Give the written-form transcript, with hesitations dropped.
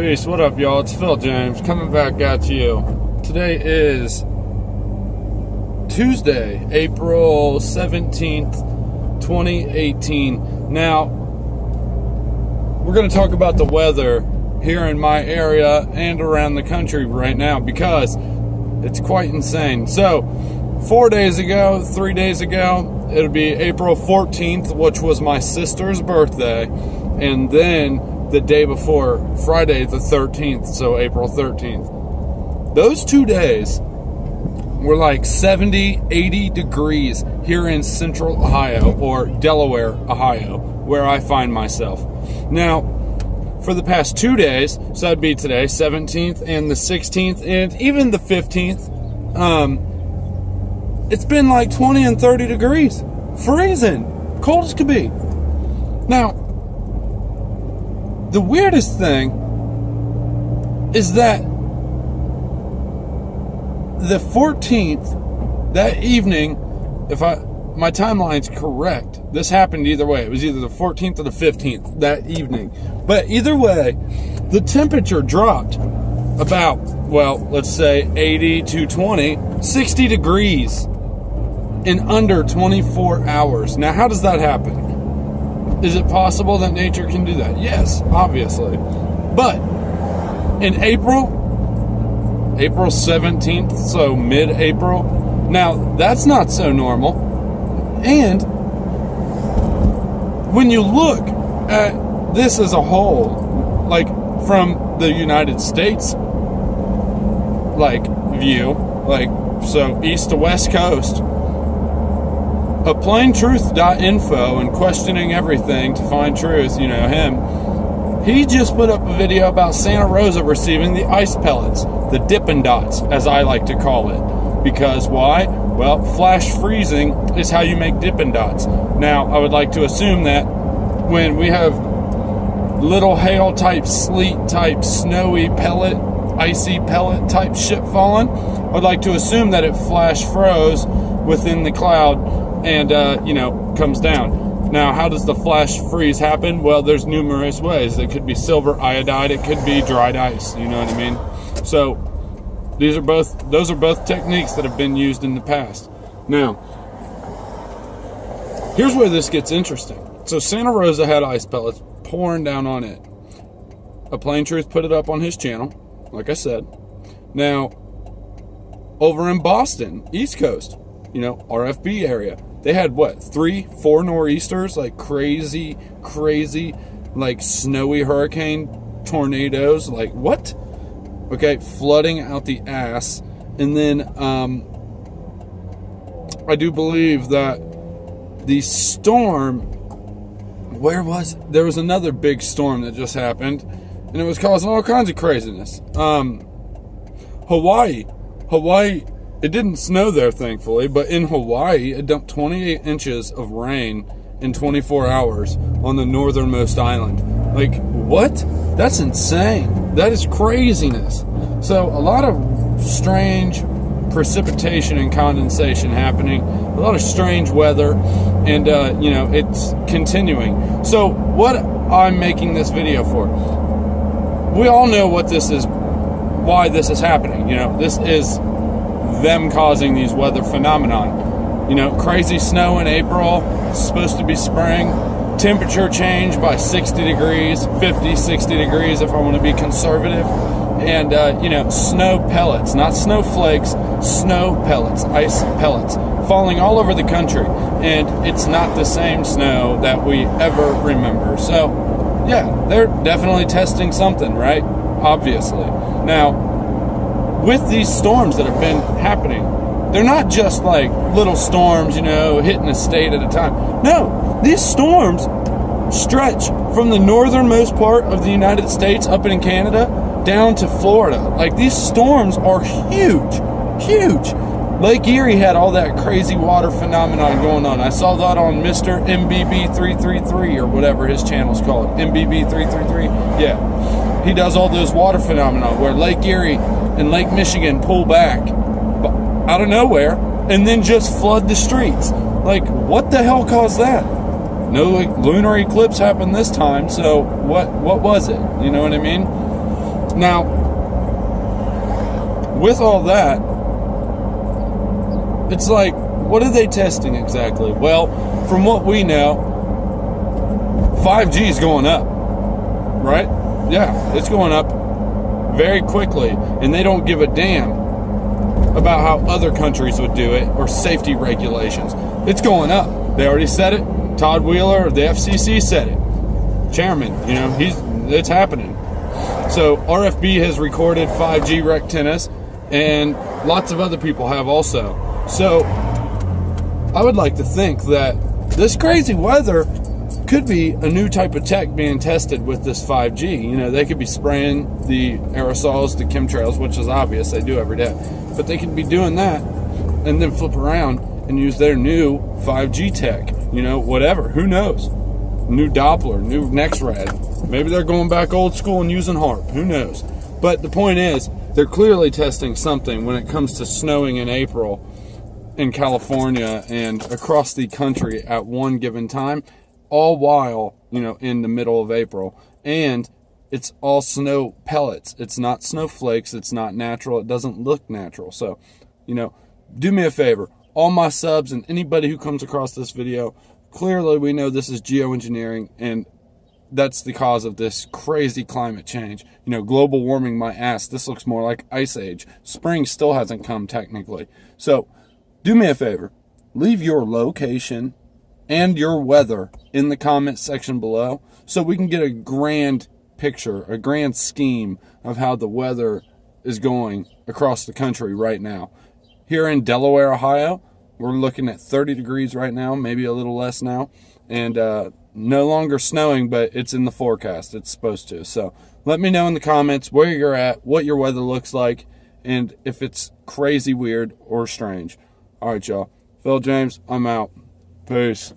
Peace. What up, y'all? It's Phil James coming back at you. Today is Tuesday, April 17th, 2018. Now, we're going to talk about the weather here in my area and around the country right now because it's quite insane. So, 3 days ago, it'll be April 14th, which was my sister's birthday, and then the day before, Friday the 13th, so April 13th. Those 2 days were like 70, 80 degrees here in central Ohio, or Delaware, Ohio, where I find myself. Now, for the past 2 days, so that'd be today, 17th and the 16th, and even the 15th, it's been like 20 and 30 degrees. Freezing. Cold as could be. Now, the weirdest thing is that the 14th, that evening, if my timeline's correct, this happened either way. It was either the 14th or the 15th that evening. But either way, the temperature dropped about, well, let's say 80 to 20, 60 degrees in under 24 hours. Now, how does that happen? Is it possible that nature can do that? Yes, obviously. But in April 17th, so mid-April, now that's not so normal. And when you look at this as a whole, like from the United States, like view, like so east to west coast, a plaintruth.info and questioning everything to find truth, you know him, he just put up a video about Santa Rosa receiving the ice pellets, the dippin dots, as I like to call it. Because why? Well, flash freezing is how you make dippin dots. Now, I would like to assume that when we have little hail type, sleet type, snowy pellet, icy pellet type shit falling, I'd like to assume that it flash froze within the cloud and, comes down. Now, how does the flash freeze happen? Well, there's numerous ways. It could be silver iodide. It could be dried ice. You know what I mean? So, those are both techniques that have been used in the past. Now, here's where this gets interesting. So, Santa Rosa had ice pellets pouring down on it. A Plain Truth put it up on his channel, like I said. Now, over in Boston, East Coast, RFB area, they had 3-4 nor'easters, like crazy, like snowy hurricane tornadoes, like what? Okay, flooding out the ass. And then I do believe that the storm, there was another big storm that just happened, and it was causing all kinds of craziness. Hawaii, it didn't snow there, thankfully, but in Hawaii, it dumped 28 inches of rain in 24 hours on the northernmost island. Like, what? That's insane. That is craziness. So, a lot of strange precipitation and condensation happening, a lot of strange weather, and, it's continuing. So, what I'm making this video for, we all know what this is, why this is happening. This is them causing these weather phenomenon. Crazy snow in April, it's supposed to be spring, temperature change by 60 degrees, 50, 60 degrees if I want to be conservative, and, snow pellets, not snowflakes, snow pellets, ice pellets, falling all over the country, and it's not the same snow that we ever remember. So, yeah, they're definitely testing something, right? Obviously. Now, with these storms that have been happening, they're not just like little storms, hitting a state at a time. No, these storms stretch from the northernmost part of the United States up in Canada down to Florida. Like, these storms are huge. Lake Erie had all that crazy water phenomenon going on. I saw that on Mr. MBB333 or whatever his channel's called. MBB333. Yeah. He does all those water phenomena where Lake Erie and Lake Michigan pull back out of nowhere and then just flood the streets. Like, what the hell caused that? No lunar eclipse happened this time, so what was it? You know what I mean? Now, with all that, it's like, what are they testing exactly? Well, from what we know, 5G is going up, right? Yeah, it's going up very quickly, and they don't give a damn about how other countries would do it or safety regulations. It's going up. They already said it. Todd Wheeler, the FCC, said it. Chairman, it's happening. So RFB has recorded 5G rec tennis, and lots of other people have also. So I would like to think that this crazy weather could be a new type of tech being tested with this 5G. They could be spraying the aerosols, the chemtrails, which is obvious, they do every day. But they could be doing that and then flip around and use their new 5G tech. Whatever. Who knows? New Doppler, new NextRad. Maybe they're going back old school and using HARP. Who knows? But the point is, they're clearly testing something when it comes to snowing in April in California and across the country at one given time, all while, in the middle of April. And it's all snow pellets. It's not snowflakes. It's not natural. It doesn't look natural. So, do me a favor. All my subs and anybody who comes across this video, clearly we know this is geoengineering, and that's the cause of this crazy climate change. Global warming, my ass. This looks more like ice age. Spring still hasn't come technically. So do me a favor. Leave your location and your weather in the comment section below so we can get a grand picture, a grand scheme of how the weather is going across the country right now. Here in Delaware, Ohio, we're looking at 30 degrees right now, maybe a little less now, and no longer snowing, but it's in the forecast. It's supposed to. So let me know in the comments where you're at, what your weather looks like, and if it's crazy weird or strange. All right, y'all. Phil James, I'm out. Peace.